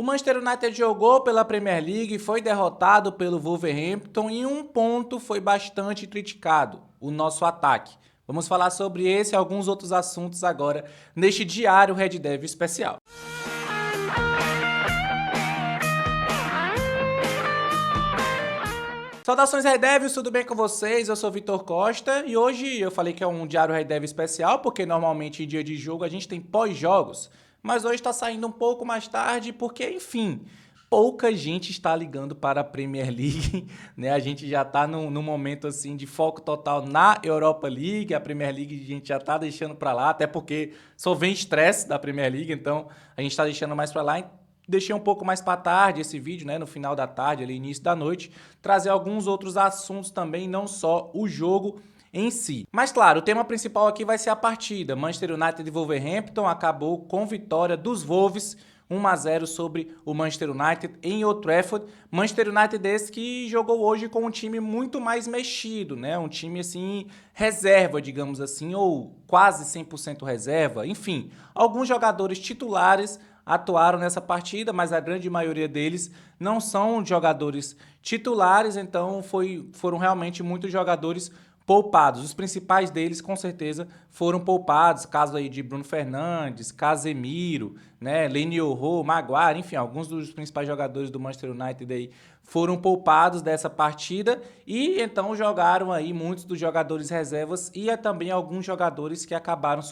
Manchester United jogou pela Premier League, foi derrotado pelo Wolverhampton e um ponto foi bastante criticado, o nosso ataque. Vamos falar sobre esse e alguns outros assuntos agora neste Diário Red Devil especial. Saudações Red Devils, tudo bem com vocês? Eu sou Vitor Costa e hoje eu falei que é um Diário Red Devil especial porque normalmente em dia de jogo a gente tem pós-jogos, mas hoje está saindo um pouco mais tarde porque, enfim, pouca gente está ligando para a Premier League, né? A gente já está num momento assim de foco total na Europa League, a Premier League a gente já está deixando para lá, até porque só vem estresse da Premier League, então a gente está deixando mais para lá. Deixei um pouco mais para tarde esse vídeo, né, no final da tarde, ali início da noite, trazer alguns outros assuntos também, não só o jogo em si. Mas claro, o tema principal aqui vai ser a partida. Manchester United e Wolverhampton acabou com vitória dos Wolves, 1-0 sobre o Manchester United em Old Trafford. Manchester United esse que jogou hoje com um time muito mais mexido, né? Um time assim, reserva, digamos assim, ou quase 100% reserva. Enfim, alguns jogadores titulares atuaram nessa partida, mas a grande maioria deles não são jogadores titulares, então foram realmente muitos jogadores poupados. Os principais deles, com certeza, foram poupados. Caso aí de Bruno Fernandes, Casemiro, né, Leny Yoro, Maguire, enfim, alguns dos principais jogadores do Manchester United aí foram poupados dessa partida e então jogaram aí muitos dos jogadores reservas e também alguns jogadores que acabaram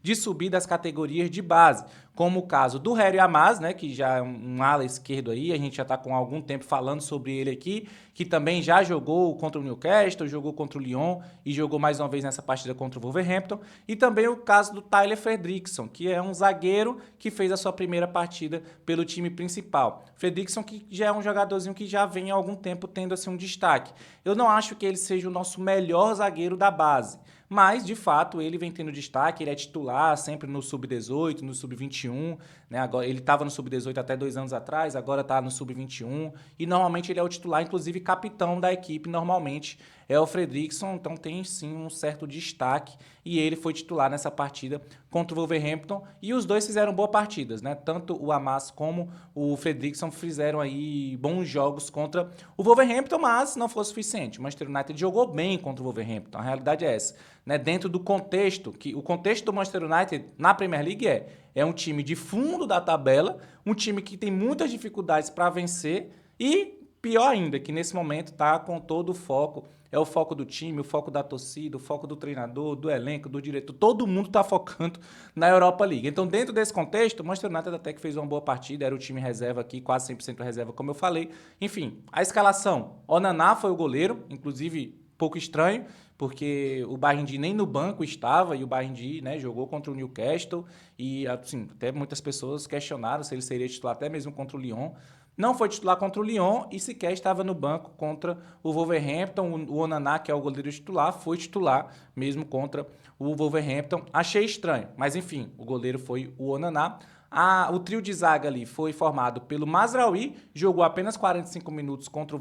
de subir das categorias de base, como o caso do Harry Amaz, né, que já é um ala esquerdo aí, a gente já está com algum tempo falando sobre ele aqui, que também já jogou contra o Newcastle, jogou contra o Lyon e jogou mais uma vez nessa partida contra o Wolverhampton, e também o caso do Tyler Fredrickson, que é um zagueiro que fez a sua primeira partida pelo time principal. Fredrickson que já é um jogadorzinho que já vem há algum tempo tendo assim um destaque. Eu não acho que ele seja o nosso melhor zagueiro da base, mas de fato ele vem tendo destaque, ele é titular sempre no sub-18, no sub-21, né? Agora ele estava no sub-18 até 2 anos atrás, agora está no sub-21 e normalmente ele é o titular, inclusive capitão da equipe normalmente é o Fredrickson, então tem sim um certo destaque e ele foi titular nessa partida contra o Wolverhampton e os dois fizeram boas partidas, né? Tanto o Amaz como o Fredrickson fizeram aí bons jogos contra o Wolverhampton, mas não foi suficiente. O Manchester United jogou bem contra o Wolverhampton, a realidade é essa, né? Dentro do contexto, que o contexto do Manchester United na Premier League é um time de fundo da tabela, um time que tem muitas dificuldades para vencer e pior ainda, que nesse momento está com todo o foco, é o foco do time, o foco da torcida, o foco do treinador, do elenco, do diretor, todo mundo está focando na Europa League. Então, dentro desse contexto, o Manchester United até que fez uma boa partida, era o time reserva aqui, quase 100% reserva, como eu falei. Enfim, a escalação, Onana foi o goleiro, inclusive pouco estranho, porque o Bahrein nem no banco estava e o Bahrein, né, jogou contra o Newcastle e assim, até muitas pessoas questionaram se ele seria titular até mesmo contra o Lyon. Não foi titular contra o Lyon e sequer estava no banco contra o Wolverhampton. O Onana, que é o goleiro titular, foi titular mesmo contra o Wolverhampton. Achei estranho, mas enfim, o goleiro foi o Onana. O trio de zaga ali foi formado pelo Mazraoui, jogou apenas 45 minutos contra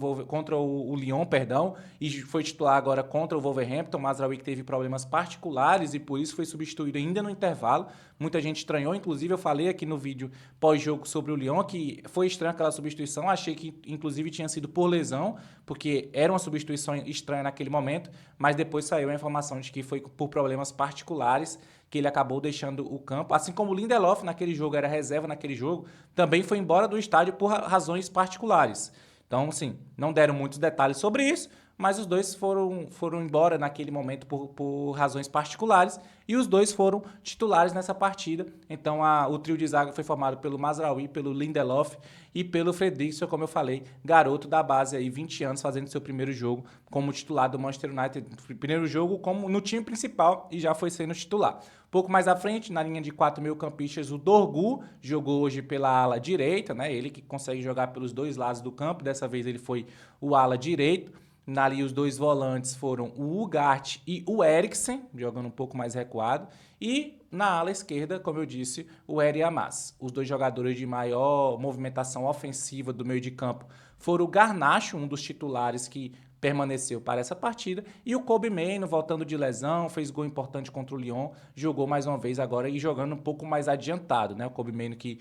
o Lyon, perdão, e foi titular agora contra o Wolverhampton. O Mazraoui que teve problemas particulares e por isso foi substituído ainda no intervalo. Muita gente estranhou, inclusive eu falei aqui no vídeo pós-jogo sobre o Lyon que foi estranha aquela substituição, achei que inclusive tinha sido por lesão, porque era uma substituição estranha naquele momento, mas depois saiu a informação de que foi por problemas particulares que ele acabou deixando o campo, assim como o Lindelof naquele jogo, era reserva naquele jogo, também foi embora do estádio por razões particulares. Então, assim, não deram muitos detalhes sobre isso, mas os dois foram embora naquele momento por razões particulares e os dois foram titulares nessa partida. Então, o trio de zaga foi formado pelo Mazraoui, pelo Lindelof e pelo Fredrickson, como eu falei, garoto da base aí, 20 anos, fazendo seu primeiro jogo como titular do Manchester United. Primeiro jogo como no time principal e já foi sendo titular. Pouco mais à frente, na linha de 4 meio-campistas, o Dorgu jogou hoje pela ala direita, né? Ele que consegue jogar pelos dois lados do campo, dessa vez ele foi o ala direito. Ali os dois volantes foram o Ugarte e o Eriksen, jogando um pouco mais recuado. E na ala esquerda, como eu disse, o Eri Amaz. Os dois jogadores de maior movimentação ofensiva do meio de campo foram o Garnacho, um dos titulares que permaneceu para essa partida. E o Kobbie Mainoo, voltando de lesão, fez gol importante contra o Lyon, jogou mais uma vez agora e jogando um pouco mais adiantado, né? O Kobbie Mainoo que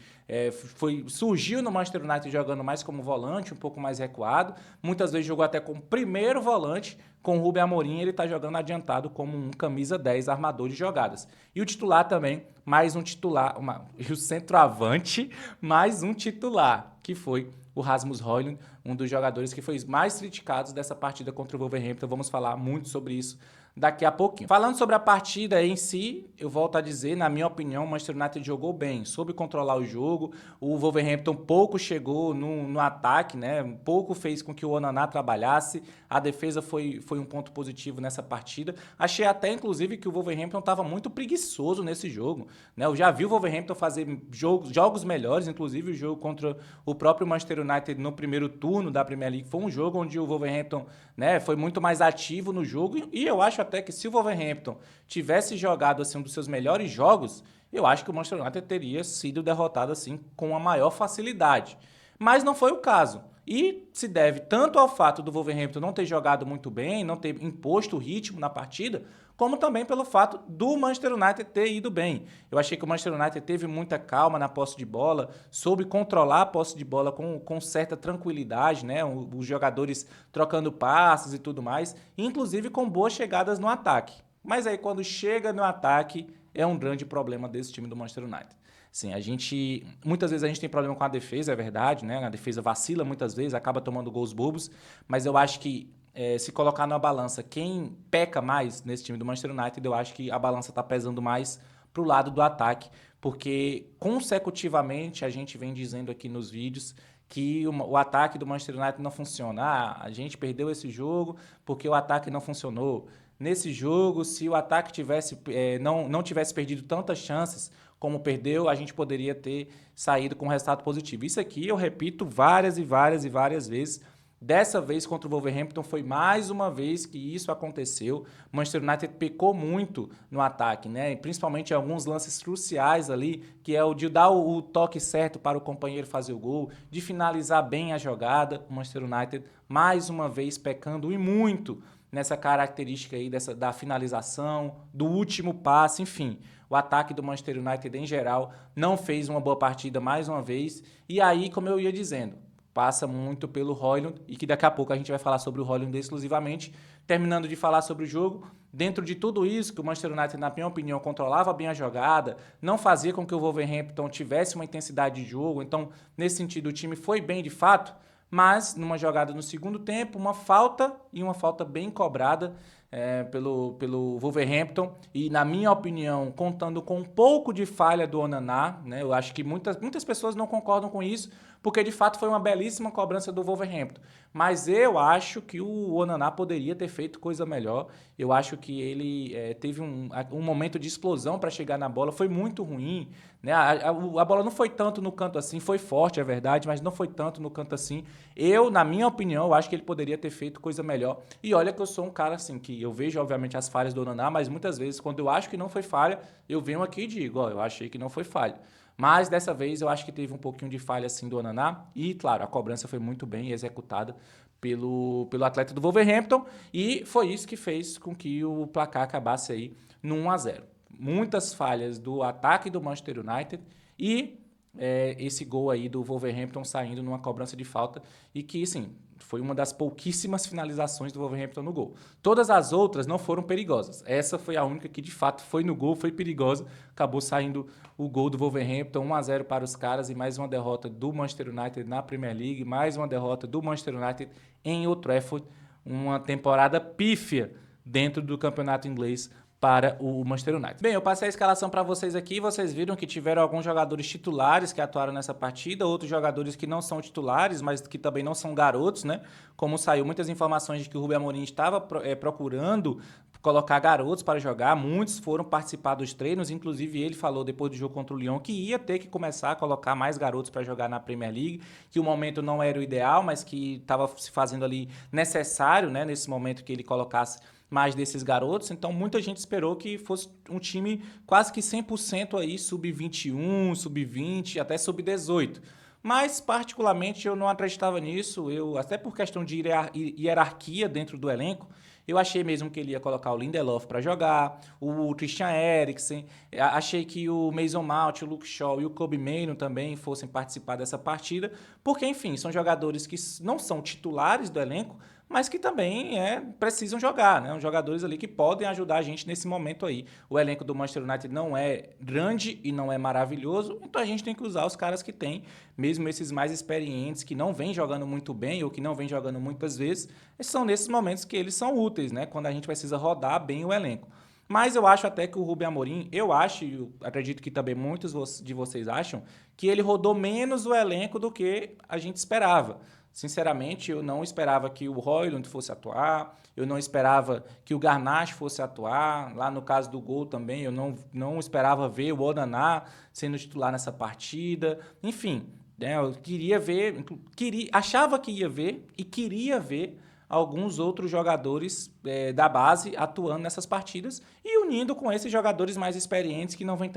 surgiu no Manchester United jogando mais como volante, um pouco mais recuado, muitas vezes jogou até como primeiro volante. Com o Ruben Amorim, ele está jogando adiantado como um camisa 10 armador de jogadas. E o titular também, mais um titular, e o centroavante, mais um titular, que foi o Rasmus Højlund, um dos jogadores que foi mais criticados dessa partida contra o Wolverhampton. Vamos falar muito sobre isso daqui a pouquinho. Falando sobre a partida em si, eu volto a dizer, na minha opinião, o Manchester United jogou bem, soube controlar o jogo, o Wolverhampton pouco chegou no ataque, né? Pouco fez com que o Onana trabalhasse, a defesa foi um ponto positivo nessa partida. Achei até, inclusive, que o Wolverhampton estava muito preguiçoso nesse jogo, né? Eu já vi o Wolverhampton fazer jogos melhores, inclusive o jogo contra o próprio Manchester United no primeiro turno da Premier League foi um jogo onde o Wolverhampton, né, foi muito mais ativo no jogo, e eu acho até que se o Wolverhampton tivesse jogado assim um dos seus melhores jogos, eu acho que o Manchester United teria sido derrotado assim com a maior facilidade. Mas não foi o caso. E se deve tanto ao fato do Wolverhampton não ter jogado muito bem, não ter imposto o ritmo na partida, como também pelo fato do Manchester United ter ido bem. Eu achei que o Manchester United teve muita calma na posse de bola, soube controlar a posse de bola com certa tranquilidade, né? Os jogadores trocando passes e tudo mais, inclusive com boas chegadas no ataque. Mas aí quando chega no ataque, é um grande problema desse time do Manchester United. Sim, muitas vezes a gente tem problema com a defesa, é verdade, né? A defesa vacila muitas vezes, acaba tomando gols bobos, mas eu acho que se colocar na balança quem peca mais nesse time do Manchester United, eu acho que a balança está pesando mais para o lado do ataque, porque consecutivamente a gente vem dizendo aqui nos vídeos que o ataque do Manchester United não funciona. A gente perdeu esse jogo porque o ataque não funcionou. Nesse jogo, se o ataque não tivesse perdido tantas chances como perdeu, a gente poderia ter saído com um resultado positivo. Isso aqui eu repito várias e várias e várias vezes. Dessa vez contra o Wolverhampton foi mais uma vez que isso aconteceu. O Manchester United pecou muito no ataque, né? Principalmente em alguns lances cruciais ali, que é o de dar o toque certo para o companheiro fazer o gol, de finalizar bem a jogada. O Manchester United mais uma vez pecando e muito nessa característica aí da finalização, do último passe, enfim. O ataque do Manchester United em geral não fez uma boa partida mais uma vez. E aí, como eu ia dizendo, passa muito pelo Højlund, e que daqui a pouco a gente vai falar sobre o Højlund exclusivamente. Terminando de falar sobre o jogo, dentro de tudo isso, que o Manchester United, na minha opinião, controlava bem a jogada, não fazia com que o Wolverhampton tivesse uma intensidade de jogo, então, nesse sentido, o time foi bem de fato, mas numa jogada no segundo tempo, uma falta bem cobrada pelo Wolverhampton, e na minha opinião, contando com um pouco de falha do Onana, né? Eu acho que muitas pessoas não concordam com isso, porque de fato foi uma belíssima cobrança do Wolverhampton. Mas eu acho que o Onana poderia ter feito coisa melhor. Eu acho que ele teve um momento de explosão para chegar na bola, foi muito ruim, né? A bola não foi tanto no canto assim, foi forte, é verdade, mas não foi tanto no canto assim. Na minha opinião, eu acho que ele poderia ter feito coisa melhor. E olha que eu sou um cara assim, que eu vejo obviamente as falhas do Onana, mas muitas vezes quando eu acho que não foi falha, eu venho aqui e digo, eu achei que não foi falha. Mas dessa vez eu acho que teve um pouquinho de falha assim do Onana, e claro, a cobrança foi muito bem executada pelo atleta do Wolverhampton, e foi isso que fez com que o placar acabasse aí no 1-0. Muitas falhas do ataque do Manchester United e esse gol aí do Wolverhampton saindo numa cobrança de falta, e que, sim, foi uma das pouquíssimas finalizações do Wolverhampton no gol. Todas as outras não foram perigosas. Essa foi a única que, de fato, foi no gol, foi perigosa. Acabou saindo o gol do Wolverhampton, 1-0 para os caras, e mais uma derrota do Manchester United na Premier League, mais uma derrota do Manchester United em Old Trafford, uma temporada pífia dentro do campeonato inglês para o Manchester United. Bem, eu passei a escalação para vocês aqui, vocês viram que tiveram alguns jogadores titulares que atuaram nessa partida, outros jogadores que não são titulares, mas que também não são garotos, né? Como saiu muitas informações de que o Ruben Amorim estava procurando colocar garotos para jogar, muitos foram participar dos treinos, inclusive ele falou depois do jogo contra o Lyon que ia ter que começar a colocar mais garotos para jogar na Premier League, que o momento não era o ideal, mas que estava se fazendo ali necessário, né, nesse momento que ele colocasse mais desses garotos. Então muita gente esperou que fosse um time quase que 100% aí sub-21, sub-20, até sub-18. Mas, particularmente, eu não acreditava nisso. Eu, até por questão de hierarquia dentro do elenco, eu achei mesmo que ele ia colocar o Lindelof para jogar, o Christian Eriksen, achei que o Mason Mount, o Luke Shaw e o Kobe Mainoo também fossem participar dessa partida, porque, enfim, são jogadores que não são titulares do elenco, mas que também precisam jogar, né? Os jogadores ali que podem ajudar a gente nesse momento aí. O elenco do Manchester United não é grande e não é maravilhoso, então a gente tem que usar os caras que tem, mesmo esses mais experientes, que não vêm jogando muito bem ou que não vêm jogando muitas vezes, são nesses momentos que eles são úteis, né? Quando a gente precisa rodar bem o elenco. Mas eu acho até que o Rubem Amorim, eu acho, e eu acredito que também muitos de vocês acham, que ele rodou menos o elenco do que a gente esperava. Sinceramente, eu não esperava que o Højlund fosse atuar, eu não esperava que o Garnacho fosse atuar. Lá no caso do gol também, eu não esperava ver o Onaná sendo titular nessa partida. Enfim, né, eu queria ver, achava que ia ver e queria ver alguns outros jogadores da base atuando nessas partidas e unindo com esses jogadores mais experientes que não vêm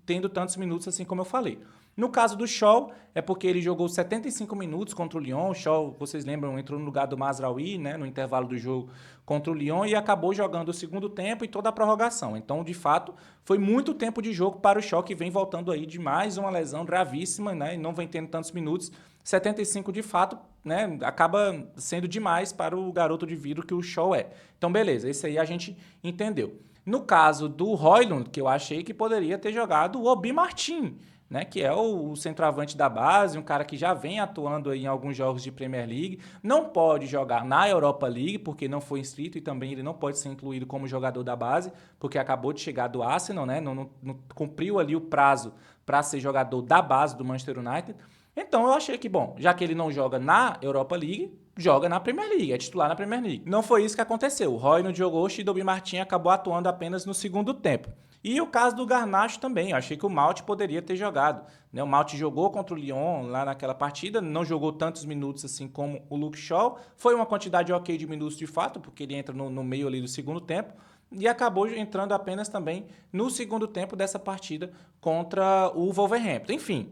tendo tantos minutos assim como eu falei. No caso do Shaw, é porque ele jogou 75 minutos contra o Lyon. O Shaw, vocês lembram, entrou no lugar do Mazraoui, né, no intervalo do jogo contra o Lyon e acabou jogando o segundo tempo e toda a prorrogação. Então, de fato, foi muito tempo de jogo para o Shaw, que vem voltando aí de mais uma lesão gravíssima, né, e não vem tendo tantos minutos. 75 de fato, né, acaba sendo demais para o garoto de vidro que o Shaw é. Então, beleza, esse aí a gente entendeu. No caso do Højlund, que eu achei que poderia ter jogado o Obi Martin, né, que é o centroavante da base, um cara que já vem atuando aí em alguns jogos de Premier League, não pode jogar na Europa League, porque não foi inscrito, e também ele não pode ser incluído como jogador da base, porque acabou de chegar do Arsenal, né, não cumpriu ali o prazo para ser jogador da base do Manchester United. Então eu achei que, bom, já que ele não joga na Europa League, joga na Premier League, é titular na Premier League. Não foi isso que aconteceu. O Højlund jogou, o Chidobe Martin acabou atuando apenas no segundo tempo. E o caso do Garnacho também, eu achei que o Mount poderia ter jogado, né? O Mount jogou contra o Lyon lá naquela partida, não jogou tantos minutos assim como o Luke Shaw, foi uma quantidade ok de minutos de fato, porque ele entra no meio ali do segundo tempo, e acabou entrando apenas também no segundo tempo dessa partida contra o Wolverhampton. Enfim,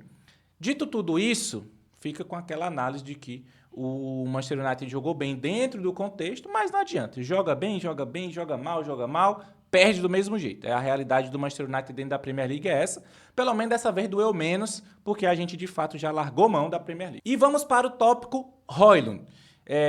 dito tudo isso, fica com aquela análise de que o Manchester United jogou bem dentro do contexto, mas não adianta. Joga bem, joga mal, perde do mesmo jeito. É a realidade do Manchester United dentro da Premier League é essa. Pelo menos dessa vez doeu menos, porque a gente de fato já largou mão da Premier League. E vamos para o tópico Højlund.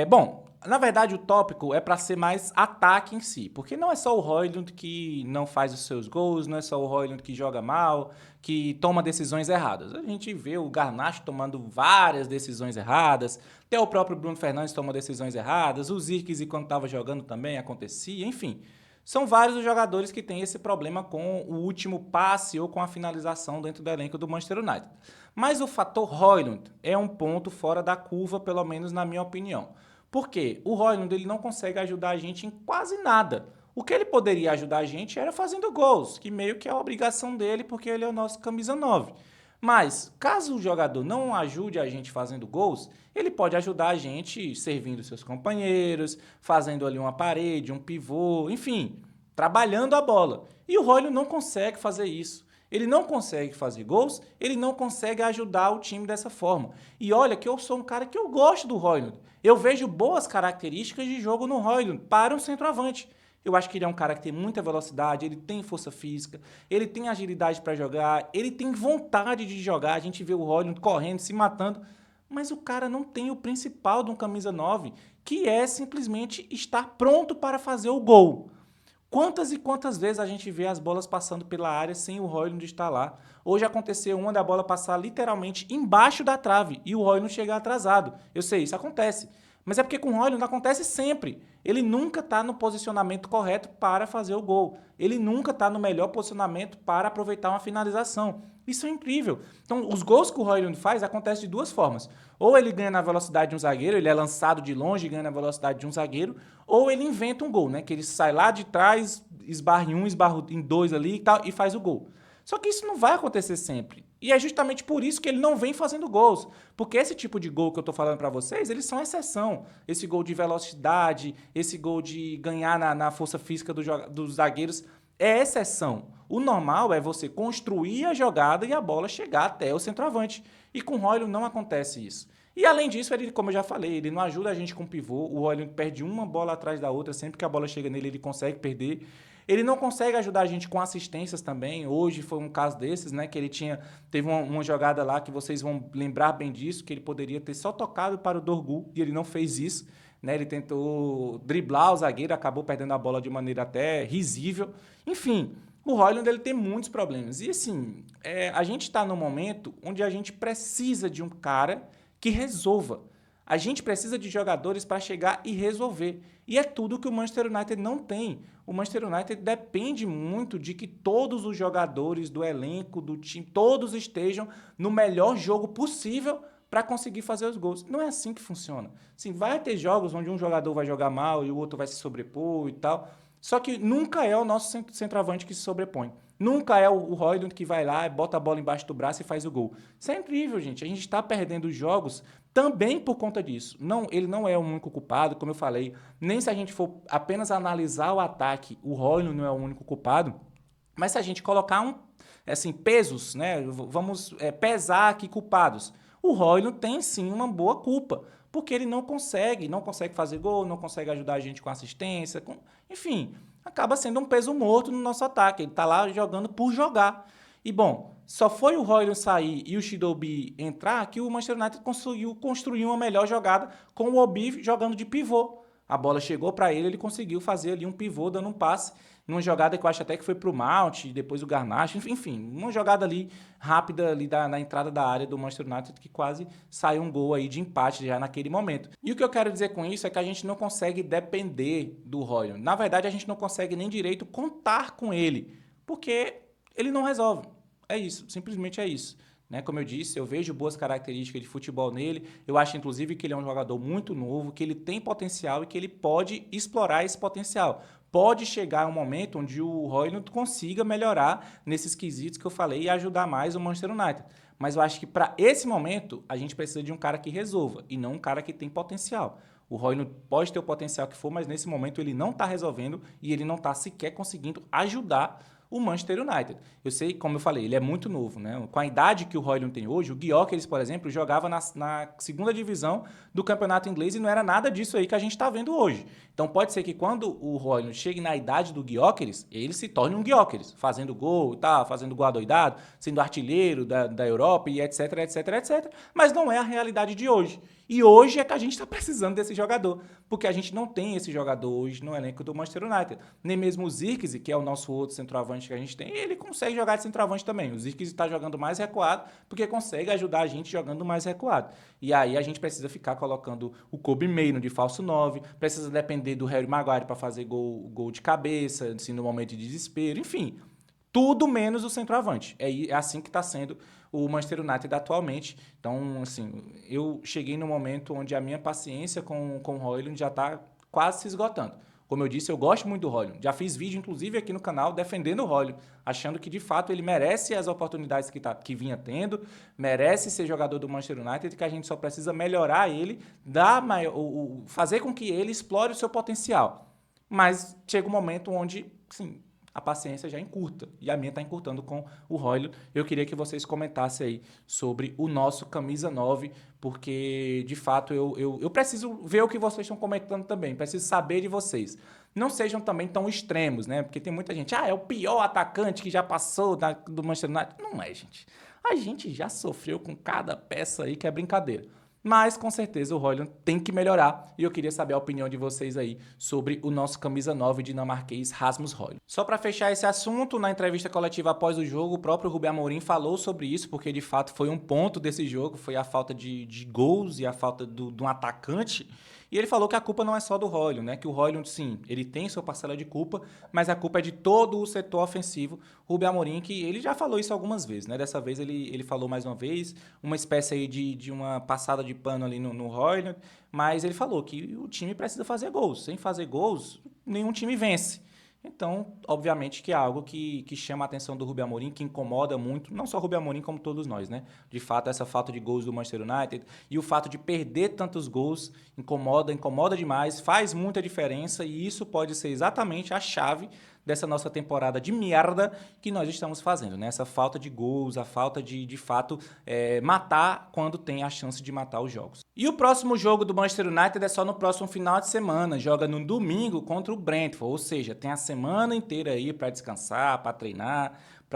Bom, na verdade o tópico é para ser mais ataque em si, porque não é só o Højlund que não faz os seus gols, não é só o Højlund que joga mal, que toma decisões erradas. A gente vê o Garnacho tomando várias decisões erradas, até o próprio Bruno Fernandes toma decisões erradas, o Zirkzee quando estava jogando também acontecia, enfim. São vários os jogadores que têm esse problema com o último passe ou com a finalização dentro do elenco do Manchester United. Mas o fator Højlund é um ponto fora da curva, pelo menos na minha opinião. Por quê? O Højlund ele não consegue ajudar a gente em quase nada. O que ele poderia ajudar a gente era fazendo gols, que meio que é a obrigação dele, porque ele é o nosso camisa 9. Mas, caso o jogador não ajude a gente fazendo gols, ele pode ajudar a gente servindo seus companheiros, fazendo ali uma parede, um pivô, enfim, trabalhando a bola. E o Højlund não consegue fazer isso. Ele não consegue fazer gols, ele não consegue ajudar o time dessa forma. E olha que eu sou um cara que eu gosto do Højlund. Eu vejo boas características de jogo no Højlund para um centroavante. Eu acho que ele é um cara que tem muita velocidade, ele tem força física, ele tem agilidade para jogar, ele tem vontade de jogar. A gente vê o Højlund correndo, se matando, mas o cara não tem o principal de um camisa 9, que é simplesmente estar pronto para fazer o gol. Quantas e quantas vezes a gente vê as bolas passando pela área sem o Højlund estar lá? Hoje aconteceu uma da bola passar literalmente embaixo da trave e o Højlund chegar atrasado. Eu sei, isso acontece. Mas é porque com o Højlund acontece sempre. Ele nunca está no posicionamento correto para fazer o gol. Ele nunca está no melhor posicionamento para aproveitar uma finalização. Isso é incrível. Então, os gols que o Højlund faz acontecem de duas formas. Ou ele ganha na velocidade de um zagueiro, ele é lançado de longe e ganha na velocidade de um zagueiro, ou ele inventa um gol, né? Que ele sai lá de trás, esbarra em um, esbarra em dois ali e tal, e faz o gol. Só que isso não vai acontecer sempre. E é justamente por isso que ele não vem fazendo gols. Porque esse tipo de gol que eu estou falando para vocês, eles são exceção. Esse gol de velocidade, esse gol de ganhar na força física dos zagueiros é exceção. O normal é você construir a jogada e a bola chegar até o centroavante. E com o Højlund não acontece isso. E além disso, ele, como eu já falei, ele não ajuda a gente com o pivô. O Højlund perde uma bola atrás da outra, sempre que a bola chega nele, ele consegue perder. Ele não consegue ajudar a gente com assistências também. Hoje foi um caso desses, né? Que ele teve uma jogada lá que vocês vão lembrar bem disso, que ele poderia ter só tocado para o Dorgu e ele não fez isso. Né, ele tentou driblar o zagueiro, acabou perdendo a bola de maneira até risível. Enfim, o Højlund ele tem muitos problemas. E assim, a gente está num momento onde a gente precisa de um cara que resolva. A gente precisa de jogadores para chegar e resolver. E é tudo que o Manchester United não tem. O Manchester United depende muito de que todos os jogadores do elenco, do time, todos estejam no melhor jogo possível para conseguir fazer os gols. Não é assim que funciona. Sim, vai ter jogos onde um jogador vai jogar mal e o outro vai se sobrepor e tal. Só que nunca é o nosso centroavante que se sobrepõe. Nunca é o Højlund que vai lá, bota a bola embaixo do braço e faz o gol. Isso é incrível, gente. A gente está perdendo jogos também por conta disso. Não, ele não é o único culpado, como eu falei. Nem se a gente for apenas analisar o ataque, o Højlund não é o único culpado. Mas se a gente colocar pesos, né? Vamos pesar aqui culpados. O Højlund tem sim uma boa culpa, porque ele não consegue fazer gol, não consegue ajudar a gente com assistência, enfim, acaba sendo um peso morto no nosso ataque. Ele está lá jogando por jogar. E bom, só foi o Højlund sair e o Chidobe entrar que o Manchester United conseguiu construir uma melhor jogada com o Obi jogando de pivô. A bola chegou para ele, ele conseguiu fazer ali um pivô, dando um passe, numa jogada que eu acho até que foi para o Mount, depois o Garnacho, enfim, uma jogada ali rápida ali na entrada da área do Manchester United que quase saiu um gol aí de empate já naquele momento. E o que eu quero dizer com isso é que a gente não consegue depender do Højlund. Na verdade, a gente não consegue nem direito contar com ele, porque ele não resolve. É isso, simplesmente é isso. Né? Como eu disse, eu vejo boas características de futebol nele. Eu acho, inclusive, que ele é um jogador muito novo, que ele tem potencial e que ele pode explorar esse potencial. Pode chegar um momento onde o Højlund consiga melhorar nesses quesitos que eu falei e ajudar mais o Manchester United. Mas eu acho que para esse momento a gente precisa de um cara que resolva e não um cara que tem potencial. O Højlund pode ter o potencial que for, mas nesse momento ele não está resolvendo e ele não está sequer conseguindo ajudar o Manchester United. Eu sei, como eu falei, ele é muito novo, né? Com a idade que o Højlund tem hoje, o Gyökeres, por exemplo, jogava na segunda divisão do campeonato inglês e não era nada disso aí que a gente está vendo hoje. Então pode ser que quando o Højlund chegue na idade do Gyökeres, ele se torne um Gyökeres, fazendo gol e tal, fazendo gol adoidado, sendo artilheiro da Europa e etc, etc, etc. Mas não é a realidade de hoje. E hoje é que a gente está precisando desse jogador, porque a gente não tem esse jogador hoje no elenco do Manchester United. Nem mesmo o Zirkzee, que é o nosso outro centroavante que a gente tem, ele consegue jogar de centroavante também. O Zirkzee está jogando mais recuado, porque consegue ajudar a gente jogando mais recuado. E aí a gente precisa ficar colocando o Kobbie Mainoo de falso 9, precisa depender do Harry Maguire para fazer gol de cabeça, assim, no momento de desespero, enfim. Tudo menos o centroavante. É assim que está sendo o Manchester United atualmente. Então, assim, eu cheguei no momento onde a minha paciência com o Højlund já está quase se esgotando. Como eu disse, eu gosto muito do Højlund. Já fiz vídeo, inclusive, aqui no canal defendendo o Højlund, achando que, de fato, ele merece as oportunidades que vinha tendo, merece ser jogador do Manchester United, que a gente só precisa melhorar ele, fazer com que ele explore o seu potencial. Mas chega um momento onde, sim, a paciência já encurta, e a minha está encurtando com o Højlund. Eu queria que vocês comentassem aí sobre o nosso camisa 9, porque, de fato, eu preciso ver o que vocês estão comentando também, preciso saber de vocês. Não sejam também tão extremos, né? Porque tem muita gente, é o pior atacante que já passou do Manchester United. Não é, gente. A gente já sofreu com cada peça aí que é brincadeira. Mas, com certeza, o Højlund tem que melhorar. E eu queria saber a opinião de vocês aí sobre o nosso camisa 9 dinamarquês Rasmus Højlund. Só para fechar esse assunto, na entrevista coletiva após o jogo, o próprio Rubem Amorim falou sobre isso, porque de fato foi um ponto desse jogo, foi a falta de gols e a falta de um atacante. E ele falou que a culpa não é só do Højlund, né? Que o Højlund, sim, ele tem sua parcela de culpa, mas a culpa é de todo o setor ofensivo. Rubem Amorim, que ele já falou isso algumas vezes, né? Dessa vez ele falou mais uma vez, uma espécie aí de uma passada de pano ali no Højlund, mas ele falou que o time precisa fazer gols. Sem fazer gols, nenhum time vence. Então, obviamente que é algo que chama a atenção do Rubem Amorim, que incomoda muito, não só o Rubem Amorim, como todos nós, né? De fato, essa falta de gols do Manchester United e o fato de perder tantos gols incomoda demais, faz muita diferença e isso pode ser exatamente a chave dessa nossa temporada de merda que nós estamos fazendo, né? Essa falta de gols, a falta de fato, matar quando tem a chance de matar os jogos. E o próximo jogo do Manchester United é só no próximo final de semana, joga no domingo contra o Brentford, ou seja, tem a semana inteira aí para descansar, para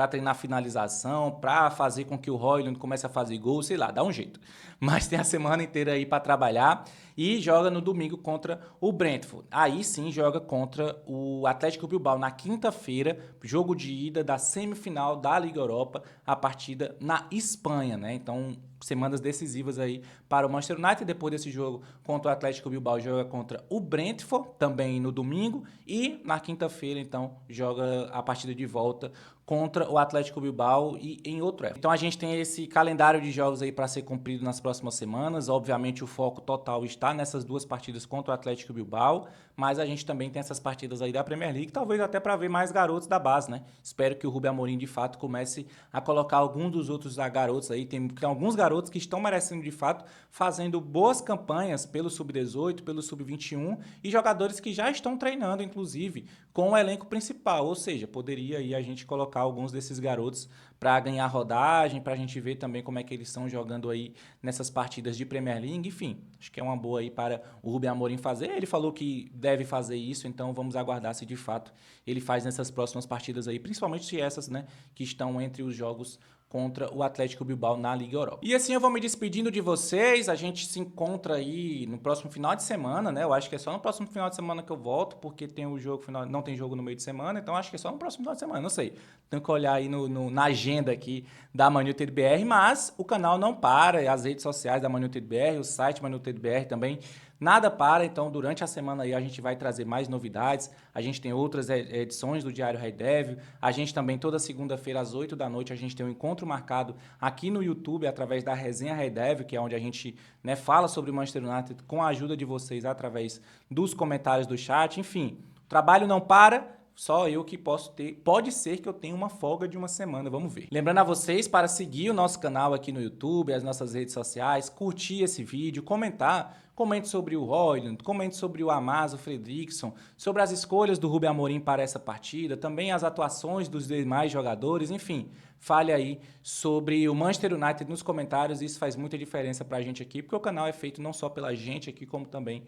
treinar finalização, para fazer com que o Højlund comece a fazer gol, sei lá, dá um jeito. Mas tem a semana inteira aí para trabalhar e joga no domingo contra o Brentford. Aí sim joga contra o Atlético Bilbao na quinta-feira, jogo de ida da semifinal da Liga Europa, a partida na Espanha, né? Então, semanas decisivas aí para o Manchester United. Depois desse jogo contra o Atlético Bilbao, joga contra o Brentford, também no domingo. E na quinta-feira, então, joga a partida de volta contra o Atlético Bilbao e em outro época. Então a gente tem esse calendário de jogos aí para ser cumprido nas próximas semanas. Obviamente o foco total está nessas duas partidas contra o Atlético Bilbao, mas a gente também tem essas partidas aí da Premier League, talvez até para ver mais garotos da base, né? Espero que o Rubem Amorim de fato comece a colocar algum dos outros garotos aí. Tem alguns garotos que estão merecendo de fato, fazendo boas campanhas pelo Sub-18, pelo Sub-21 e jogadores que já estão treinando, inclusive, com o elenco principal, ou seja, poderia aí a gente colocar alguns desses garotos para ganhar rodagem, para a gente ver também como é que eles estão jogando aí nessas partidas de Premier League, enfim, acho que é uma boa aí para o Rubem Amorim fazer. Ele falou que deve fazer isso, então vamos aguardar se de fato ele faz nessas próximas partidas aí, principalmente essas, né, que estão entre os jogos contra o Atlético Bilbao na Liga Europa. E assim eu vou me despedindo de vocês, a gente se encontra aí no próximo final de semana, né? Eu acho que é só no próximo final de semana que eu volto, porque tem o jogo final, não tem jogo no meio de semana, então acho que é só no próximo final de semana, não sei. Tenho que olhar aí na agenda aqui da Man United BR, mas o canal não para, as redes sociais da Man United BR, o site Man United BR também, nada para, então durante a semana aí a gente vai trazer mais novidades, a gente tem outras edições do Diário Red Devil, a gente também toda segunda-feira às 8 da noite a gente tem um encontro marcado aqui no YouTube através da Resenha Red Devil, que é onde a gente, né, fala sobre o Manchester United com a ajuda de vocês através dos comentários do chat, enfim, o trabalho não para, só eu que posso ter. Pode ser que eu tenha uma folga de uma semana, vamos ver. Lembrando a vocês para seguir o nosso canal aqui no YouTube, as nossas redes sociais, curtir esse vídeo, comentar. Comente sobre o Højlund, comente sobre o Amaz, o Fredrickson, sobre as escolhas do Rubem Amorim para essa partida, também as atuações dos demais jogadores, enfim, fale aí sobre o Manchester United nos comentários, isso faz muita diferença para a gente aqui, porque o canal é feito não só pela gente aqui, como também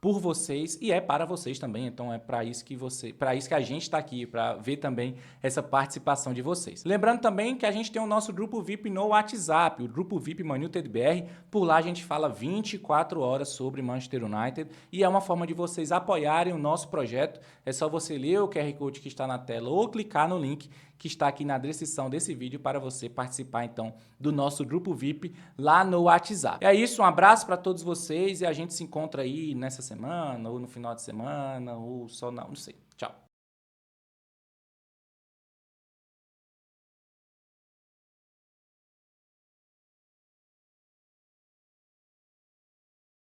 por vocês e é para vocês também, então é para isso que a gente está aqui, para ver também essa participação de vocês. Lembrando também que a gente tem o nosso grupo VIP no WhatsApp, o grupo VIP Man United BR, por lá a gente fala 24 horas sobre Manchester United e é uma forma de vocês apoiarem o nosso projeto, é só você ler o QR Code que está na tela ou clicar no link que está aqui na descrição desse vídeo para você participar então do nosso grupo VIP lá no WhatsApp. É isso, um abraço para todos vocês e a gente se encontra aí nessa semana ou no final de semana ou só não sei.